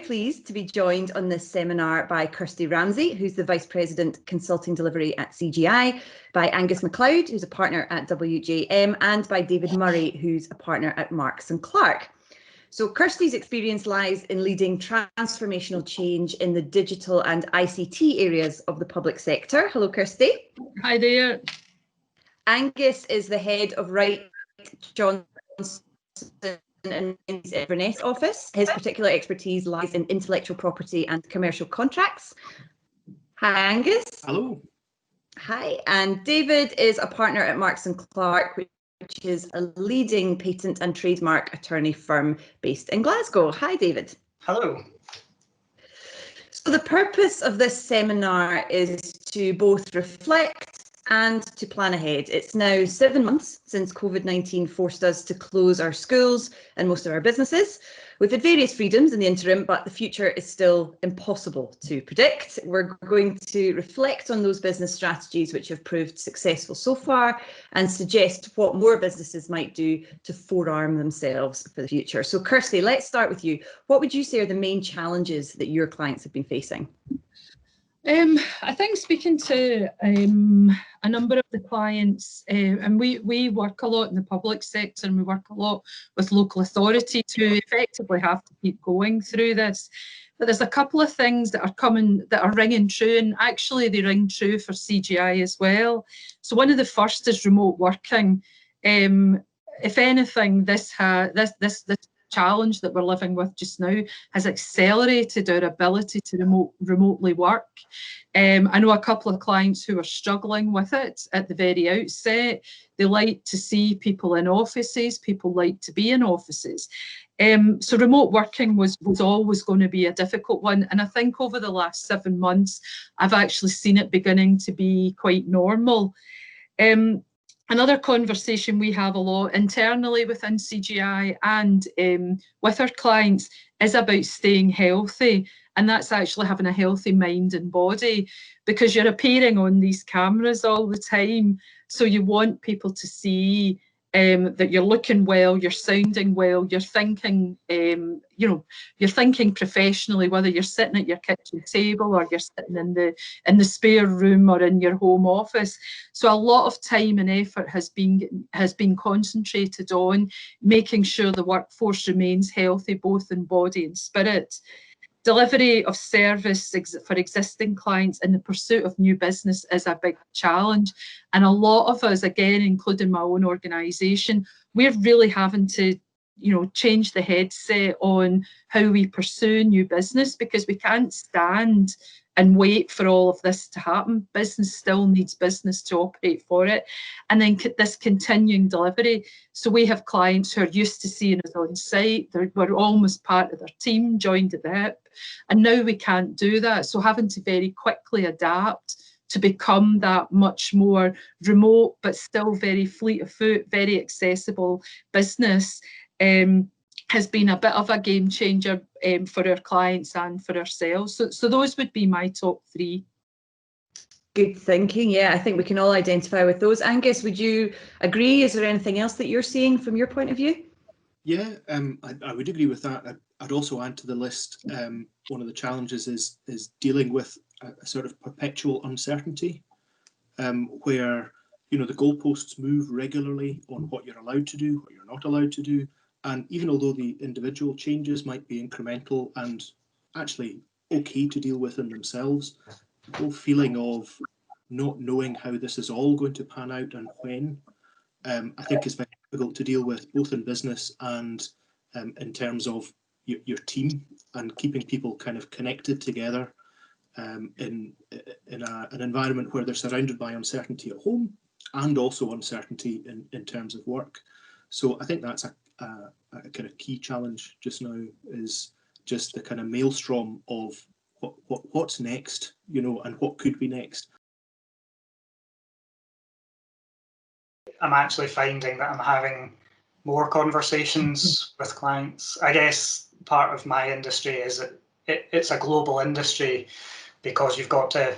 pleased to be joined on this seminar by Kirsty Ramsey, who's the Vice President Consulting Delivery at CGI, by Angus MacLeod, who's a partner at WJM, and by David Murray, who's a partner at Marks & Clark. So Kirsty's experience lies in leading transformational change in the digital and ICT areas of the public sector. Hello, Kirsty. Hi there. Angus is the head of Wright Johnson in Inverness office. His particular expertise lies in intellectual property and commercial contracts. Hi, Angus. Hello. Hi, and David is a partner at Marks & Clark, which is a leading patent and trademark attorney firm based in Glasgow. Hi, David. Hello. So the purpose of this seminar is to both reflect and to plan ahead. It's now 7 months since COVID-19 forced us to close our schools and most of our businesses. We've had various freedoms in the interim, but the future is still impossible to predict. We're going to reflect on those business strategies which have proved successful so far and suggest what more businesses might do to forearm themselves for the future. So Kirsty, let's start with you. What would you say are the main challenges that your clients have been facing? I think speaking to a number of the clients, and we work a lot in the public sector and we work a lot with local authorities who effectively have to keep going through this. But there's a couple of things that are ringing true, and actually they ring true for CGI as well. So one of the first is remote working. If anything, this challenge that we're living with just now has accelerated our ability to remotely work. I know a couple of clients who are struggling with it at the very outset. They like to see people in offices, people like to be in offices. So remote working was always going to be a difficult one. And I think over the last 7 months, I've actually seen it beginning to be quite normal. Another conversation we have a lot internally within CGI and with our clients is about staying healthy. And that's actually having a healthy mind and body, because you're appearing on these cameras all the time. So you want people to see that you're looking well, you're sounding well, you're thinking, you're thinking professionally, whether you're sitting at your kitchen table or you're sitting in the spare room or in your home office. So a lot of time and effort has been concentrated on making sure the workforce remains healthy, both in body and spirit. Delivery of service for existing clients in the pursuit of new business is a big challenge. And a lot of us, again, including my own organisation, we're really having to change the headset on how we pursue new business, because we can't stand and wait for all of this to happen. Business still needs business to operate for it. And then this continuing delivery. So we have clients who are used to seeing us on site. We're almost part of their team, joined at the hip. And now we can't do that. So having to very quickly adapt to become that much more remote, but still very fleet of foot, very accessible business has been a bit of a game changer for our clients and for ourselves. So those would be my top three. Good thinking. Yeah, I think we can all identify with those. Angus, would you agree? Is there anything else that you're seeing from your point of view? Yeah, I would agree with that. I'd also add to the list, one of the challenges is dealing with a sort of perpetual uncertainty, where the goalposts move regularly on what you're allowed to do, what you're not allowed to do. And even although the individual changes might be incremental and actually okay to deal with in themselves, the whole feeling of not knowing how this is all going to pan out and when, I think is very difficult to deal with, both in business and in terms of your team, and keeping people kind of connected together in an environment where they're surrounded by uncertainty at home and also uncertainty in terms of work. So I think that's a kind of key challenge just now, is just the kind of maelstrom of what's next, and what could be next. I'm actually finding that I'm having more conversations with clients. I guess part of my industry is that it's a global industry, because you've got to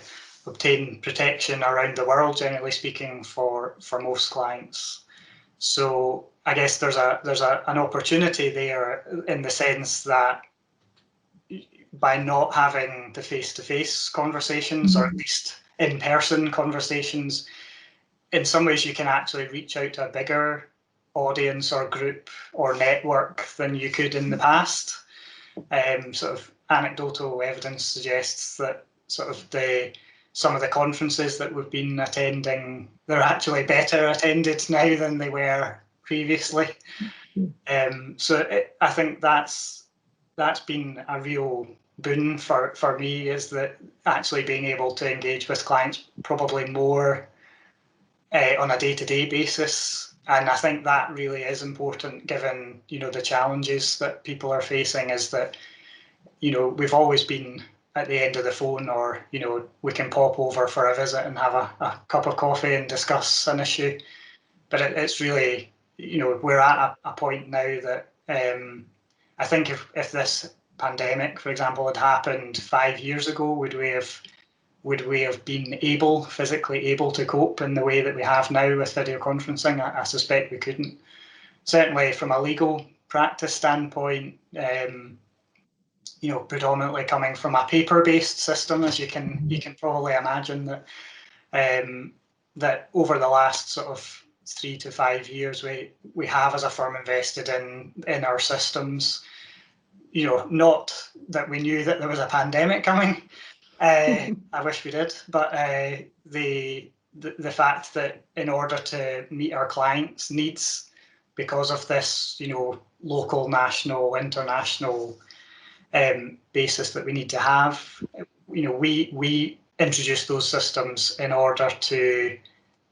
obtain protection around the world, generally speaking, for most clients. So I guess there's an opportunity there, in the sense that by not having the face-to-face conversations, or at least in-person conversations, in some ways you can actually reach out to a bigger audience or group or network than you could in the past. Sort of anecdotal evidence suggests that sort of some of the conferences that we've been attending, they're actually better attended now than they were previously. I think that's been a real boon for me, is that actually being able to engage with clients probably more on a day-to-day basis. And I think that really is important, given, you know, the challenges that people are facing, is that, you know, we've always been at the end of the phone, or, you know, we can pop over for a visit and have a cup of coffee and discuss an issue. But it's really, you know, we're at a point now that I think if this pandemic, for example, had happened 5 years ago, would we have been physically able to cope in the way that we have now with video conferencing? I suspect we couldn't. Certainly from a legal practice standpoint, you know, predominantly coming from a paper-based system, as you can probably imagine, that over the last sort of 3 to 5 years, we have as a firm invested in our systems. You know, not that we knew that there was a pandemic coming. I wish we did, but the fact that in order to meet our clients' needs, because of this, you know, local, national, international basis that we need to have, you know, we introduced those systems in order to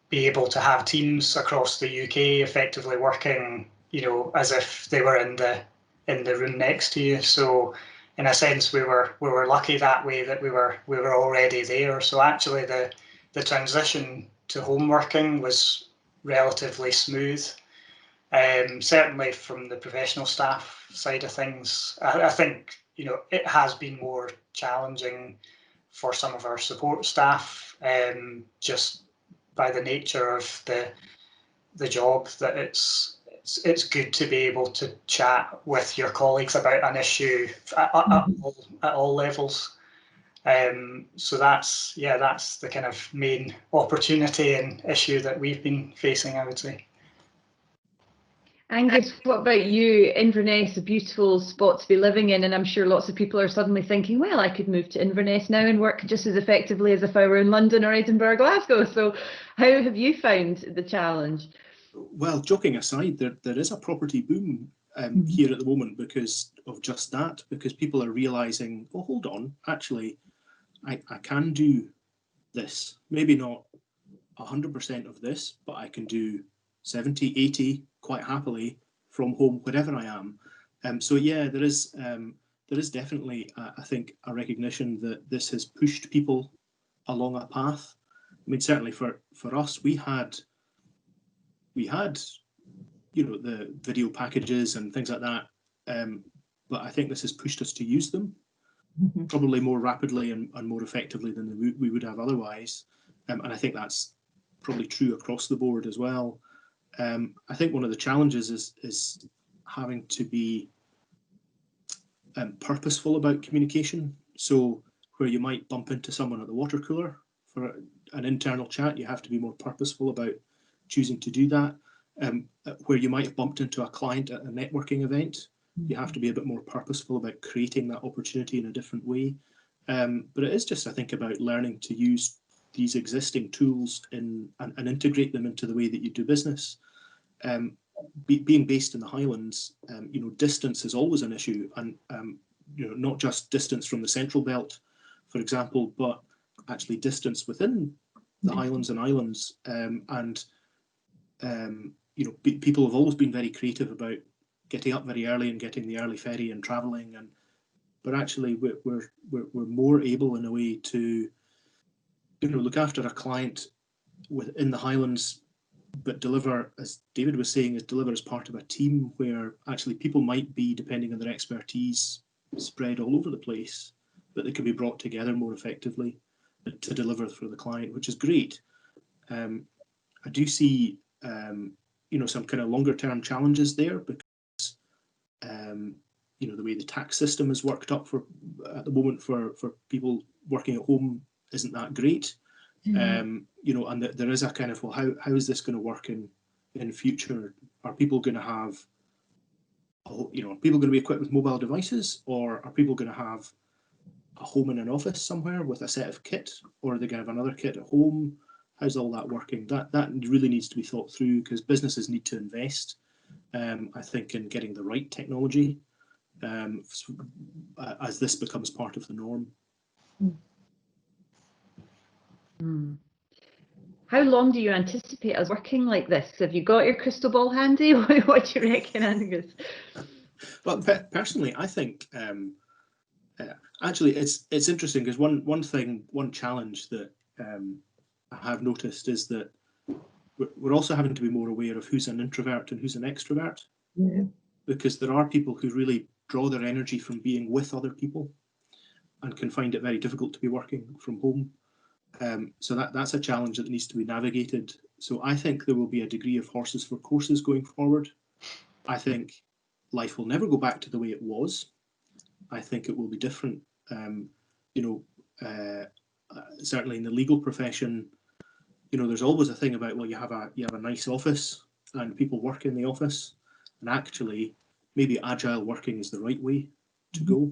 be able to have teams across the UK effectively working, you know, as if they were in the room next to you. So in a sense, we were lucky that way, that we were already there. So actually the transition to home working was relatively smooth. Certainly from the professional staff side of things, I think, you know, it has been more challenging for some of our support staff, just by the nature of the job, that it's good to be able to chat with your colleagues about an issue at all levels. So that's the kind of main opportunity and issue that we've been facing, I would say. Angus, what about you? Inverness, a beautiful spot to be living in, and I'm sure lots of people are suddenly thinking, well, I could move to Inverness now and work just as effectively as if I were in London or Edinburgh, Glasgow. So how have you found the challenge? Well, joking aside, there is a property boom here at the moment because of just that, because people are realising, oh, hold on, actually, I can do this. Maybe not 100% of this, but I can do 70, 80 quite happily from home, wherever I am. So yeah, there is definitely, I think, a recognition that this has pushed people along a path. I mean, certainly for us, we had, you know, the video packages and things like that, but I think this has pushed us to use them probably more rapidly and more effectively than we would have otherwise. And I think that's probably true across the board as well. I think one of the challenges is having to be purposeful about communication. So where you might bump into someone at the water cooler for an internal chat, you have to be more purposeful about choosing to do that. Where you might have bumped into a client at a networking event, you have to be a bit more purposeful about creating that opportunity in a different way. But it is just, I think, about learning to use these existing tools and integrate them into the way that you do business. Being based in the Highlands, you know, distance is always an issue, and you know, not just distance from the Central Belt, for example, but actually distance within the Highlands and Islands. You know, people have always been very creative about getting up very early and getting the early ferry and travelling, but actually we're more able in a way to, you know, look after a client within the Highlands, but deliver, as David was saying, is deliver as part of a team where actually people might be, depending on their expertise, spread all over the place, but they can be brought together more effectively to deliver for the client, which is great. I do see, you know, some kind of longer term challenges there, because you know, the way the tax system is worked up for at the moment for people working at home isn't that great. You know, and there is a kind of, well, how is this going to work in future? Are people going to have, you know, are people going to be equipped with mobile devices, or are people going to have a home in an office somewhere with a set of kit, or are they going to have another kit at home? How's all that working? That really needs to be thought through, because businesses need to invest, I think, in getting the right technology as this becomes part of the norm. How long do you anticipate us working like this? Have you got your crystal ball handy? What do you reckon, Angus? Well, personally, I think actually it's interesting, because one challenge that I have noticed is that we're also having to be more aware of who's an introvert and who's an extrovert, because there are people who really draw their energy from being with other people and can find it very difficult to be working from home. So that's a challenge that needs to be navigated. So I think there will be a degree of horses for courses going forward. I think life will never go back to the way it was. I think it will be different. You know, certainly in the legal profession, you know, there's always a thing about, well, you have a nice office and people work in the office, and actually maybe agile working is the right way to go.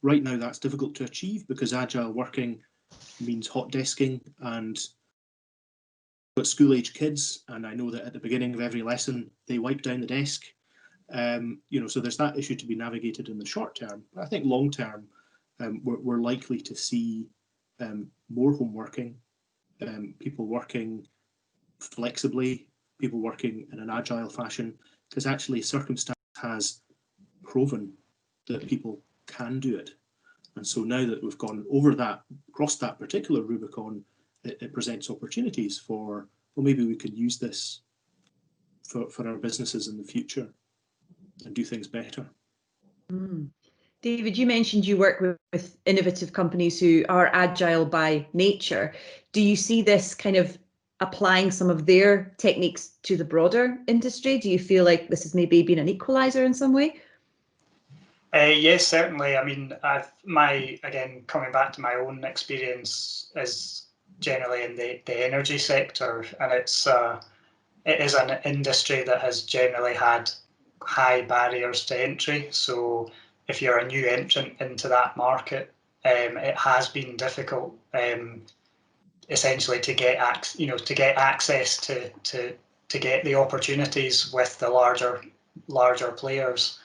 Right now that's difficult to achieve, because agile working means hot desking, and got school-age kids, and I know that at the beginning of every lesson they wipe down the desk. You know, so there's that issue to be navigated in the short term. But I think long term, we're likely to see more home working, people working flexibly, people working in an agile fashion, because actually circumstance has proven that people can do it. And so now that we've gone over that, crossed that particular Rubicon, it presents opportunities for, well, maybe we could use this for our businesses in the future and do things better. David, you mentioned you work with innovative companies who are agile by nature. Do you see this kind of applying some of their techniques to the broader industry? Do you feel like this has maybe been an equalizer in some way? Yes, certainly. I mean, again, coming back to my own experience is generally in the energy sector, and it is an industry that has generally had high barriers to entry. So if you're a new entrant into that market, it has been difficult, essentially, to get access to get the opportunities with the larger players.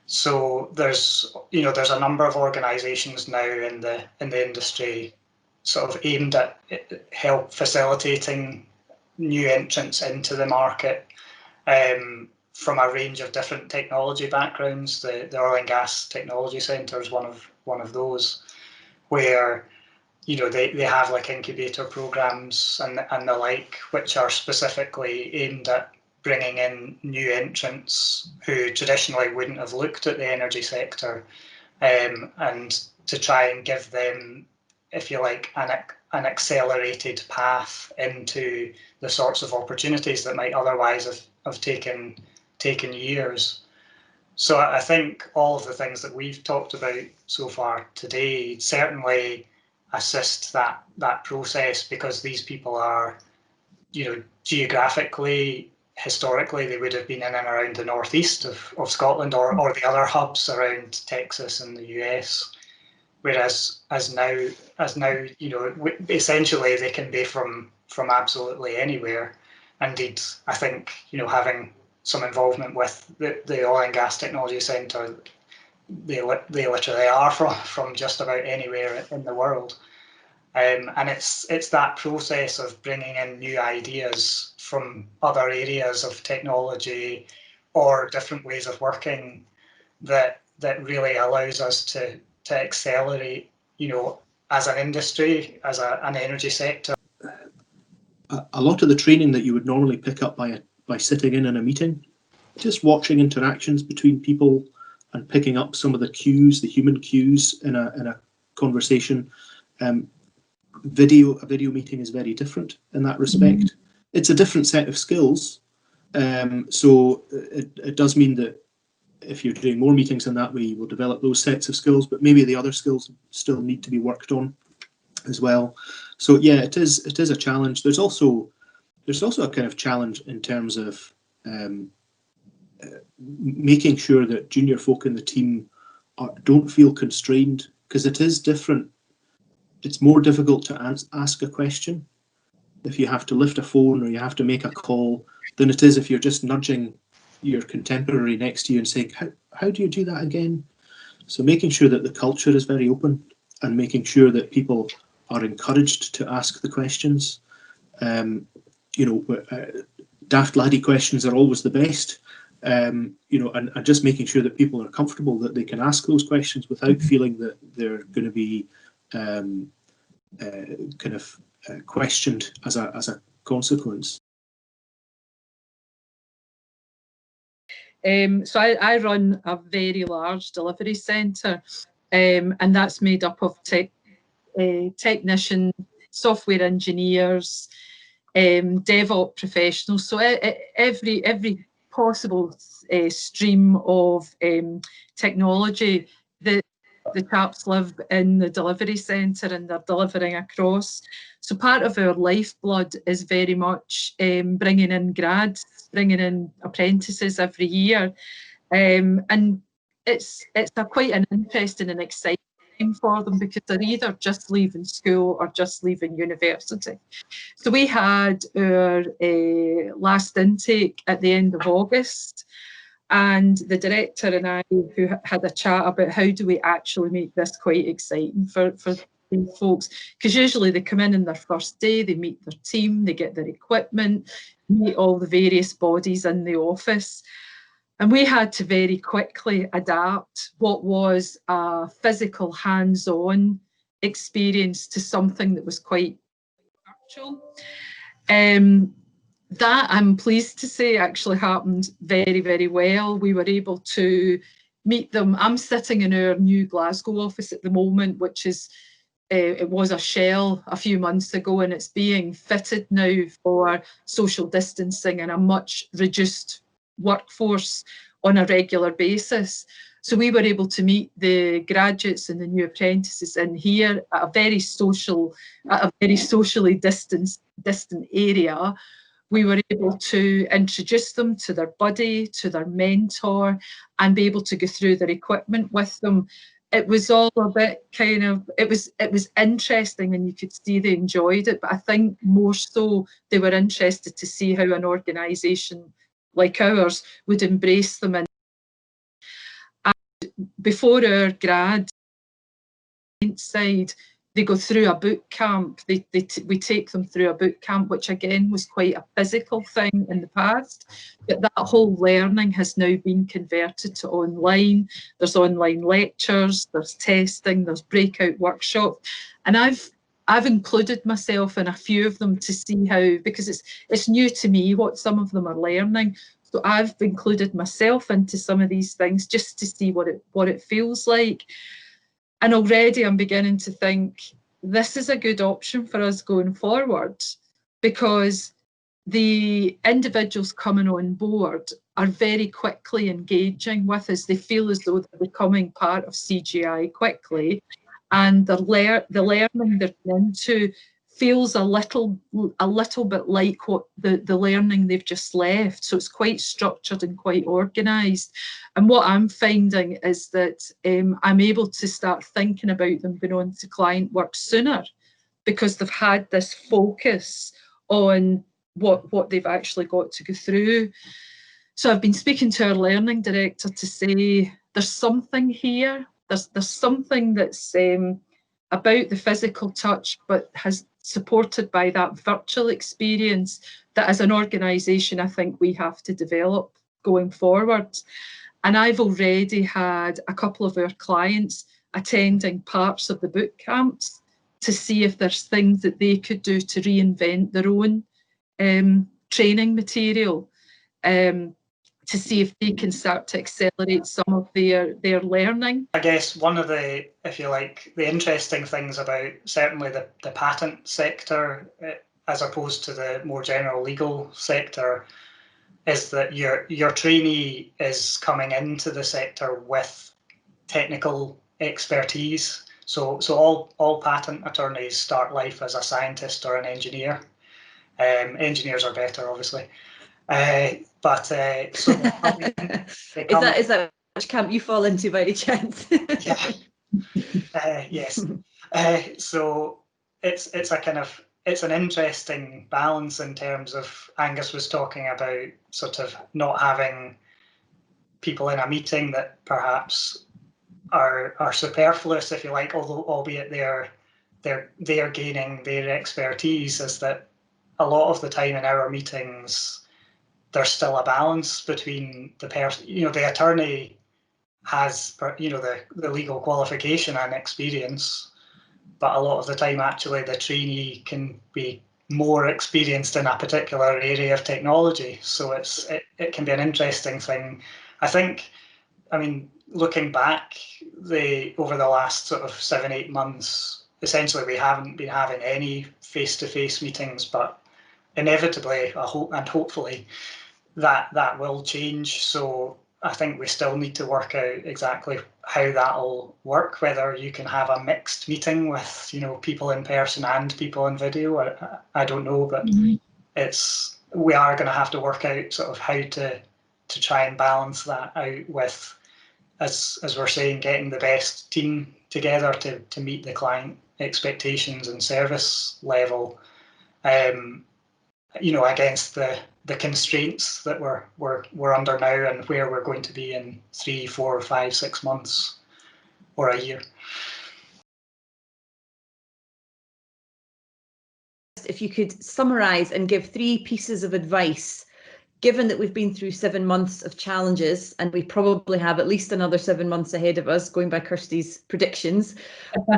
So there's a number of organisations now in the industry sort of aimed at help facilitating new entrants into the market from a range of different technology backgrounds. The Oil and Gas Technology Centre is one of those, where they have like incubator programs and the like, which are specifically aimed at bringing in new entrants who traditionally wouldn't have looked at the energy sector, and to try and give them, if you like, an accelerated path into the sorts of opportunities that might otherwise have taken years. So I think all of the things that we've talked about so far today certainly assist that process, because these people are, geographically, historically, they would have been in and around the northeast of Scotland or the other hubs around Texas and the US. Whereas as now, essentially they can be from absolutely anywhere. Indeed, I think, having some involvement with the Oil and Gas Technology Centre, they literally are from just about anywhere in the world. And it's that process of bringing in new ideas from other areas of technology or different ways of working that really allows us to accelerate, as an industry, as an energy sector. A lot of the training that you would normally pick up by sitting in a meeting, just watching interactions between people and picking up some of the cues, the human cues in a conversation. A video meeting is very different in that respect. It's a different set of skills, so it does mean that if you're doing more meetings in that way, you will develop those sets of skills, but maybe the other skills still need to be worked on as well. So yeah, it is a challenge. There's also a kind of challenge in terms of making sure that junior folk in the team don't feel constrained, because it is different. It's more difficult to ask a question if you have to lift a phone or you have to make a call than it is if you're just nudging your contemporary next to you and saying, how do you do that again? So making sure that the culture is very open and making sure that people are encouraged to ask the questions. Daft laddie questions are always the best. And just making sure that people are comfortable that they can ask those questions without feeling that they're going to be questioned as a consequence. So I run a very large delivery centre, and that's made up of technicians, software engineers, DevOps professionals. So every possible stream of technology that the chaps live in the delivery centre and they're delivering across. So part of our lifeblood is very much bringing in grads, bringing in apprentices every year. And it's quite an interesting and exciting time for them, because they're either just leaving school or just leaving university. So we had our last intake at the end of August, and the director and I who had a chat about how do we actually make this quite exciting for these folks, because usually they come in their first day, they meet their team, they get their equipment, meet all the various bodies in the office. And we had to very quickly adapt what was a physical hands-on experience to something that was quite virtual. That, I'm pleased to say, actually happened very, very well. We were able to meet them. I'm sitting in our new Glasgow office at the moment, which is, it was a shell a few months ago, and it's being fitted now for social distancing and a much reduced workforce on a regular basis. So we were able to meet the graduates and the new apprentices in here at a very socially distant area. We were able to introduce them to their buddy, to their mentor, and be able to go through their equipment with them. It was all a bit kind of, it was interesting, and you could see they enjoyed it, but I think more so they were interested to see how an organisation like ours would embrace them. And before our grad side, they go through a boot camp. We take them through a boot camp, which again was quite a physical thing in the past. But that whole learning has now been converted to online. There's online lectures, there's testing, there's breakout workshops, and I've included myself in a few of them to see how, because it's new to me what some of them are learning. So I've included myself into some of these things just to see what it feels like. And already I'm beginning to think this is a good option for us going forward, because the individuals coming on board are very quickly engaging with us. They feel as though they're becoming part of CGI quickly, and the learning they're into feels a little bit like what the learning they've just left. So it's quite structured and quite organised. And what I'm finding is that I'm able to start thinking about them going on to client work sooner, because they've had this focus on what they've actually got to go through. So I've been speaking to our learning director to say there's something here. There's something that's about the physical touch, but has supported by that virtual experience that as an organisation I think we have to develop going forward. And I've already had a couple of our clients attending parts of the boot camps to see if there's things that they could do to reinvent their own training material, to see if they can start to accelerate some of their learning. I guess one of the, if you like, the interesting things about certainly the patent sector, as opposed to the more general legal sector, is that your trainee is coming into the sector with technical expertise. So all patent attorneys start life as a scientist or an engineer. Engineers are better, obviously. So is that which camp you fall into by any chance? Yeah. Yes. So it's a kind of, it's an interesting balance in terms of, Angus was talking about sort of not having people in a meeting that perhaps are superfluous, if you like, although albeit they're gaining their expertise, is that a lot of the time in our meetings there's still a balance between the person, the attorney has, the legal qualification and experience, but a lot of the time actually the trainee can be more experienced in a particular area of technology. So it can be an interesting thing. I think, I mean, looking back, over the last sort of 7-8 months, essentially we haven't been having any face-to-face meetings, but inevitably, I hope, and hopefully, that will change. So I think we still need to work out exactly how that'll work, whether you can have a mixed meeting with, people in person and people in video. I don't know, but we are going to have to work out sort of how to try and balance that out with, as we're saying, getting the best team together to meet the client expectations and service level, against the constraints that we're under now and where we're going to be in 3, 4, 5, 6 months or a year. If you could summarise and give 3 pieces of advice, given that we've been through 7 months of challenges and we probably have at least another 7 months ahead of us, going by Kirsty's predictions,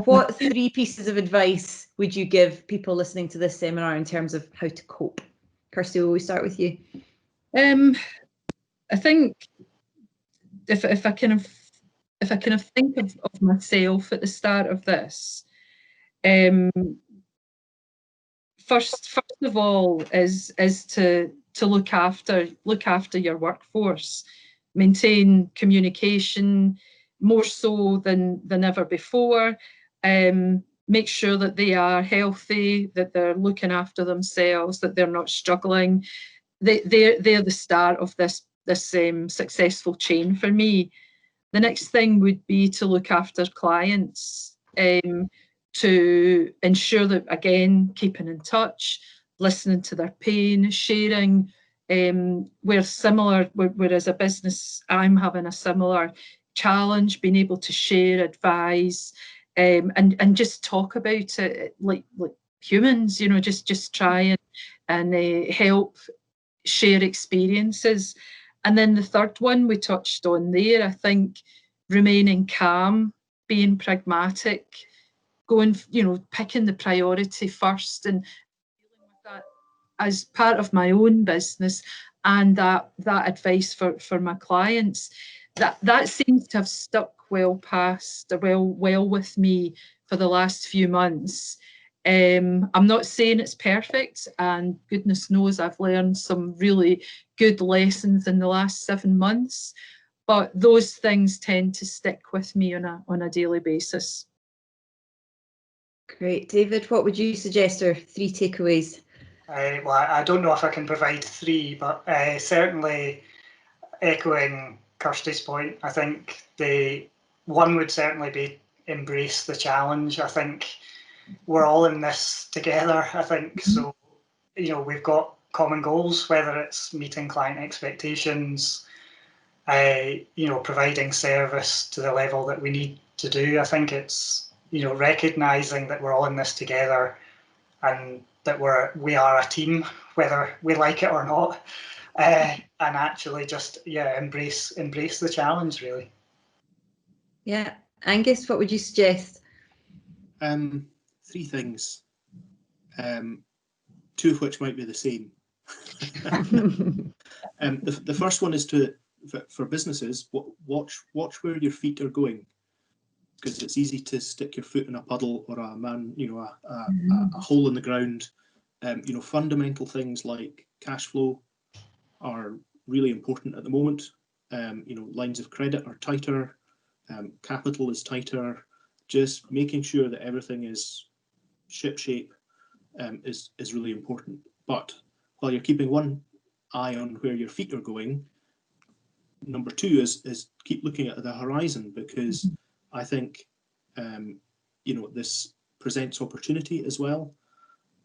what 3 pieces of advice would you give people listening to this seminar in terms of how to cope? Kirsty, will we start with you? I think if I kind of think of myself at the start of this, first of all is to look after your workforce, maintain communication more so than ever before. Make sure that they are healthy, that they're looking after themselves, that they're not struggling. They're the start of this successful chain for me. The next thing would be to look after clients, to ensure that, again, keeping in touch, listening to their pain, sharing. We're similar, whereas a business, I'm having a similar challenge, being able to share, advise, and just talk about it like humans, just try and help share experiences. And then the third one we touched on there, I think remaining calm, being pragmatic, going, picking the priority first and dealing with that as part of my own business, and that advice for my clients. That seems to have stuck well with me for the last few months. I'm not saying it's perfect, and goodness knows I've learned some really good lessons in the last 7 months, but those things tend to stick with me on a daily basis. Great. David, what would you suggest are 3 takeaways? Well, I don't know if I can provide 3, but certainly echoing Kirsty's point, I think the one would certainly be embrace the challenge. I think we're all in this together. I think so. We've got common goals, whether it's meeting client expectations, providing service to the level that we need to do. I think it's recognizing that we're all in this together and that we are a team, whether we like it or not, and actually just embrace the challenge, really. Yeah, Angus, what would you suggest? 3 things, 2 of which might be the same. The first one is for businesses, watch where your feet are going, because it's easy to stick your foot in a puddle or a hole in the ground. Fundamental things like cash flow are really important at the moment. You know, lines of credit are tighter, capital is tighter. Just making sure that everything is shipshape is really important. But while you're keeping one eye on where your feet are going, number two is keep looking at the horizon, because I think you know, this presents opportunity as well.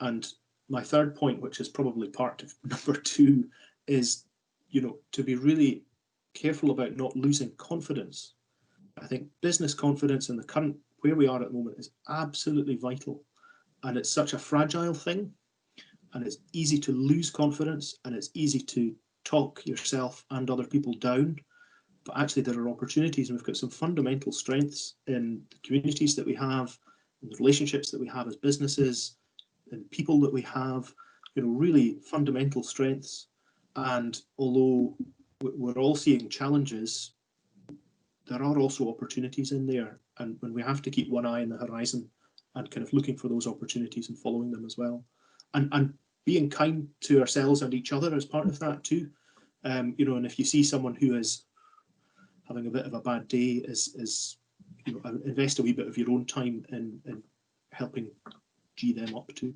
And my third point, which is probably part of number two, is, you know, to be really careful about not losing confidence. I think business confidence in the current, where we are at the moment, is absolutely vital. And it's such a fragile thing, and it's easy to lose confidence, and it's easy to talk yourself and other people down. But actually there are opportunities, and we've got some fundamental strengths in the communities that we have, in the relationships that we have as businesses, and people that we have, you know, really fundamental strengths. And although we're all seeing challenges, there are also opportunities in there, and when we have to keep one eye on the horizon and kind of looking for those opportunities and following them as well, and being kind to ourselves and each other as part of that too. You know, and if you see someone who is having a bit of a bad day, is you know, invest a wee bit of your own time in helping G them up too.